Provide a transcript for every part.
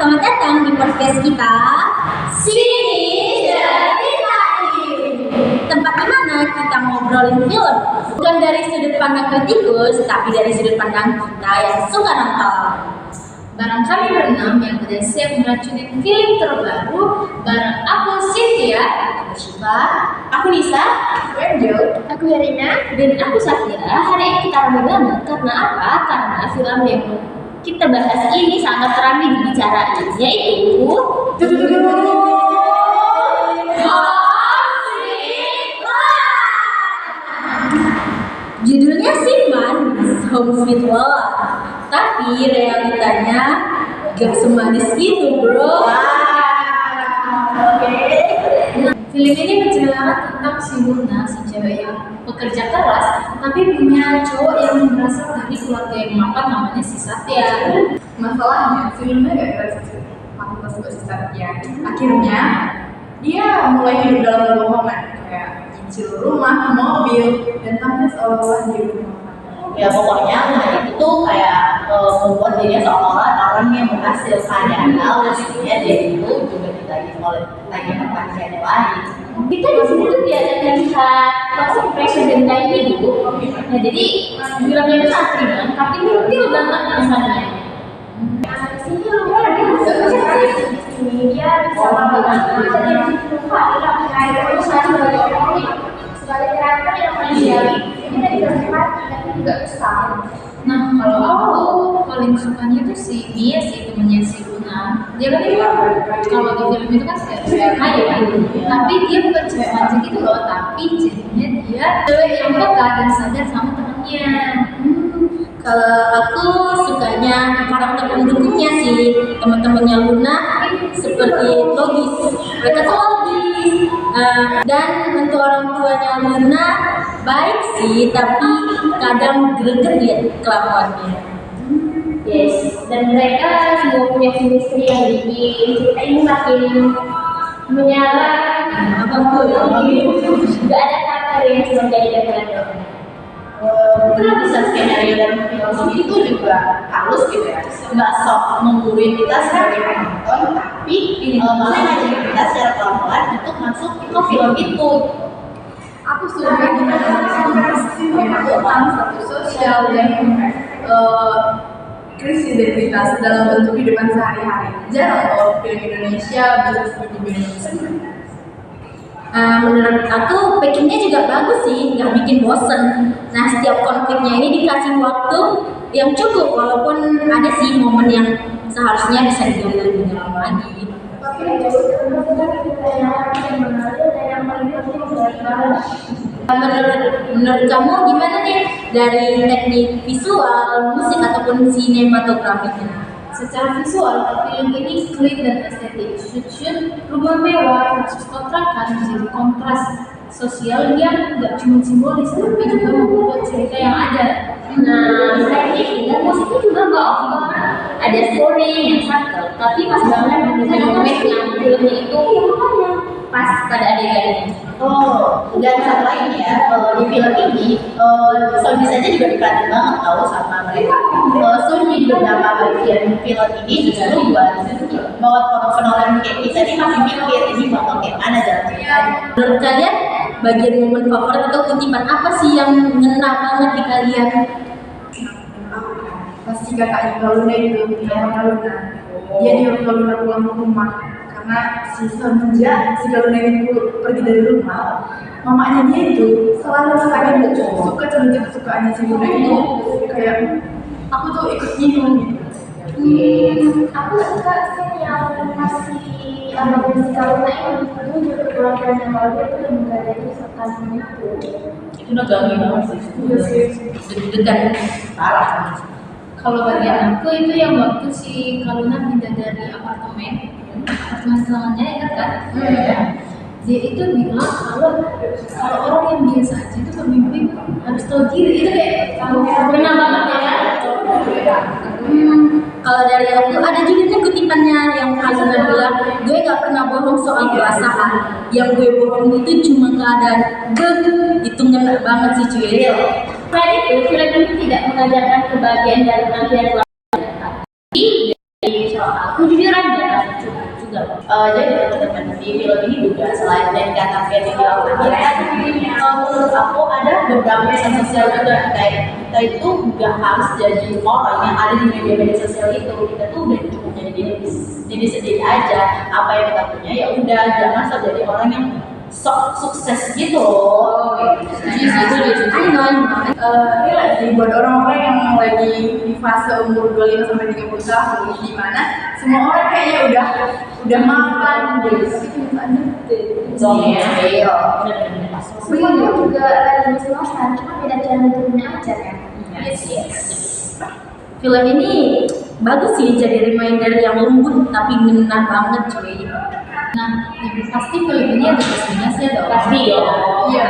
Selamat datang di podcast kita Sini Ceritain, tempat di mana kita ngobrolin film bukan dari sudut pandang kritikus, tapi dari sudut pandang kita yang suka nonton. Barang kami berenam yang sudah siap meracunin film terbaru. Barang aku Cynthia, aku Shiva, aku Nisa, aku Angel, aku Herina, dan aku Safira. Hari ini kita ramai banget karena apa? Karena film yang kita bahas ini sangat ramai dibicarain, yaitu Judulnya sih manis, Home Sweet Love, tapi realitanya gak semanis itu, bro. Film ini menceritakan tentang si Luna, si cewek yang pekerja keras, tapi punya cowok yang berasal dari keluarga yang mapan, namanya si Satya. Masalahnya filmnya gak dikasih pantas buat si Satya. Akhirnya dia mulai hidup dalam kebohongan, kayak nyicil rumah, mobil, dan tampil seolah-olah dia rumah. Ya pokoknya Luna itu tuh kayak membuat dirinya seolah-olah orang yang berhasil, padahal aslinya dia itu juga ditagih oleh lagi pekerjaan lain. Kita di sini tuh biasanya lihat toxic presiden kayak gitu. Nah jadi filmnya itu sangat ringan, tapi real banget kesannya. Di sini Luna dia bisa membantu sebagai karakter yang manusiawi. Kita bisa simpati tapi juga kesal. Nah kalau aku paling sukanya tuh si Mia, si temennya si Luna. Dia kan kalau di film itu kan cewek kaya kan, tapi dia bukan cewek manja gitu loh, tapi jadinya dia cewek yang peka dan sadar sama temennya. Kalau aku sukanya karakter pendukungnya sih, teman-temannya Luna seperti logis, mereka tuh logis. Dan untuk orang tuanya Luna baik sih, tapi kadang greget ya kelakuannya. Yes, dan mereka semua punya chemistry yang bikin cerita ini makin menyala. Gak ada karakter yang cuma jadi dekorator. Kenapa bisa skenario dan filosofi itu juga halus gitu ya, nggak sok menggurui kita sebagai penonton, tapi malah ngajarin kita secara pelan-pelan untuk masuk ke film itu. Aku suka gimana film itu tentang satu sosial dan krisis identitas dalam bentuk kehidupan sehari-hari. Jarang loh film Indonesia bisa seperti film. Menurut aku packingnya juga bagus sih, nggak bikin bosen. Nah setiap konfliknya ini dikasih waktu yang cukup, walaupun ada sih momen yang seharusnya bisa digali lebih dalam lagi. Menurut kamu gimana nih dari teknik visual, musik ataupun sinematografinya? Secara visual, film ini clean dan estetik. Shoot rumah mewah versus kontrakan menjadi kontras sosial yang nggak cuma simbolis, tapi juga membuat cerita yang ada. Nah, selain itu, musiknya juga nggak over. Ada story yang subtle, tapi pas banget momen yang filmnya itu pas pada adegannya. Oh, dan satu lagi ya, di film ini sound desainnya juga diperhatiin banget tahu sama mereka. So di beberapa bagian film ini justru buat penonton kayak kita ini masih mikir ini bakal kayak mana jalan ceritanya. Menurut kalian, bagian momen favorit atau kutipan apa sih yang ngena banget di kalian? Pasti kakaknya Luna itu, kakaknya Luna. Dia nyuruh Luna pulang ke rumah karena semenjak si Luna itu pergi dari rumah, mamanya dia itu selalu suka cerita kesukaannya si Luna itu, kayak aku tuh ikut nyinggung gitu. Aku suka scene yang masih ada si Luna ini menuju ke keluarganya kalau dia tuh nggak ada di sekolah itu. Itu udah ganggu banget sih. Deg-degan Parah. Kalau bagian aku itu yang waktu si Kaluna pindah dari apartemen kelangannya ya kan? Dia itu bilang kalau orang yang biasa aja itu pemimpin harus tahu diri. Itu kayak benar banget ya. Kalau dari aku ada juga nih kutipannya yang Kaluna bilang, gue gak pernah bohong soal perasaan. Yang gue bohong itu cuma keadaan. Itu ngena banget sih cuy. Selain itu, film ini tidak mengajarkan kebahagiaan dari penampilan keluarga, tapi dari soal kejujuran dan cukup juga. Jadi teman-teman di film ini juga selain dari kata yang dibilang menurut aku ada beberapa pesan sosial juga, kayak kita itu nggak harus jadi orang yang ada di media-media sosial itu. Kita tuh udah cukup jadi diri sendiri aja. Apa yang kita punya ya udah, jangan asal jadi orang yang sok sukses gitu loh. Relate buat orang-orang yang lagi di fase umur 25 sampai 30 tahun, di mana semua orang kayaknya udah mapan gitu, tapi cuma Iya. Semuanya juga lagi masing-masing, cuma beda cara bentuknya aja kan. Yes. Film ini bagus sih, jadi reminder yang lembut tapi ngena banget cuy. Nah, yang pasti film ini ada plusnya sih ada Pasti ya. Iya.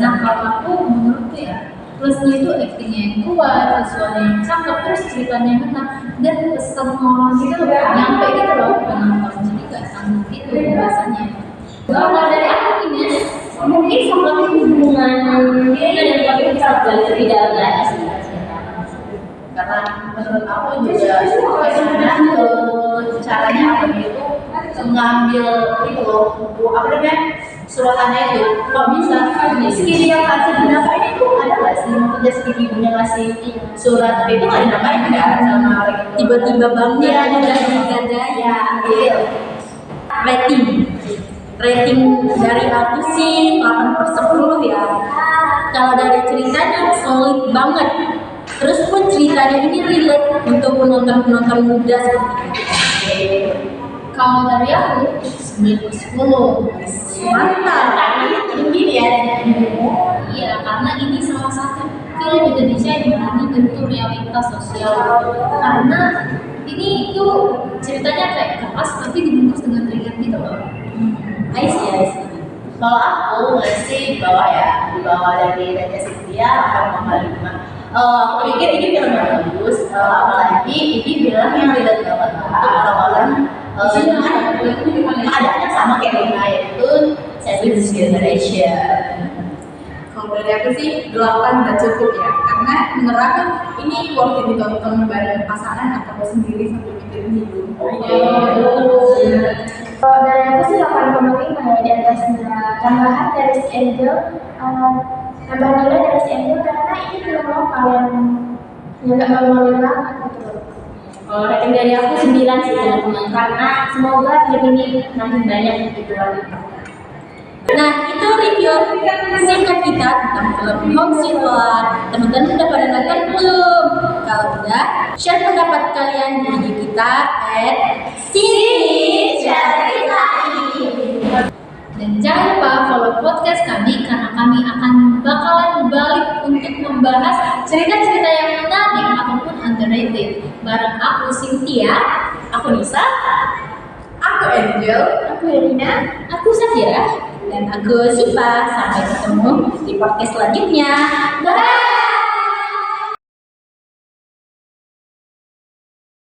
Nah, kalau aku menurutku ya, plusnya itu actingnya yang kuat, visualnya yang cakep, terus ceritanya yang enak, dan pesan moral itu nyampe gitu loh penonton, jadi gak sanggup gitu biasanya. Kalau dari aku ini mungkin sama hubungan dia dan tapi bisa lebih dalam lagi sih. Karena menurut aku juga bagaimana caranya apa itu mengambil itu loh apa namanya suratannya itu kok bisa meski dia kasih berapa ini tuh ada nggak sih maksudnya meski ibunya ngasih surat itu nggak dinapain kan sama orang itu Tiba-tiba banget Iya, ada iya. digandanya. iya Rating dari aku sih 8/10 ya. Kalau dari ceritanya solid banget. Terus pun ceritanya ini relate untuk penonton-penonton muda seperti itu. Kalau dari aku 9/10. Mantap. tinggi ya Iya, karena ini salah satu film Indonesia yang berani bentuk realitas sosial. Karena ini tuh ceritanya kayak keras tapi dibungkus dengan ringan gitu loh. I see. kalau aku ngasih di bawah ya di bawah dari Raja Cynthia 8,5. Aku pikir ini film yang bagus, apalagi ini film yang relate banget untuk orang-orang keadaannya sama kayak Lina, yaitu Savage Generation. Kalau dari aku sih 8 udah cukup ya, karena menurut aku ini worth it ditonton bareng pasangan atau sendiri sambil mikirin hidup. Kalau dari aku sih 8,5 ya di atasnya. Tambahan dari si Angel, tambahan nilai dari si Angel karena ini film lokal yang nggak malu-malu banget gitu loh. Kalau rating dari aku 9 sih teman-teman, karena semoga film ini nanti banyak dijual. Nah, itu review singkat kita tentang film Home Sweet Home. Teman-teman udah pada nonton belum? Kalau udah, share pendapat kalian di IG kita @sini-ceritain. Dan jangan lupa follow podcast kami karena kami akan bakalan balik untuk membahas cerita-cerita yang menarik ataupun underrated. Bareng aku Cynthia, Aku Nisa, Aku Angel. aku Elina. aku Safira, dan aku Sipa. Sampai ketemu di podcast selanjutnya. Bye!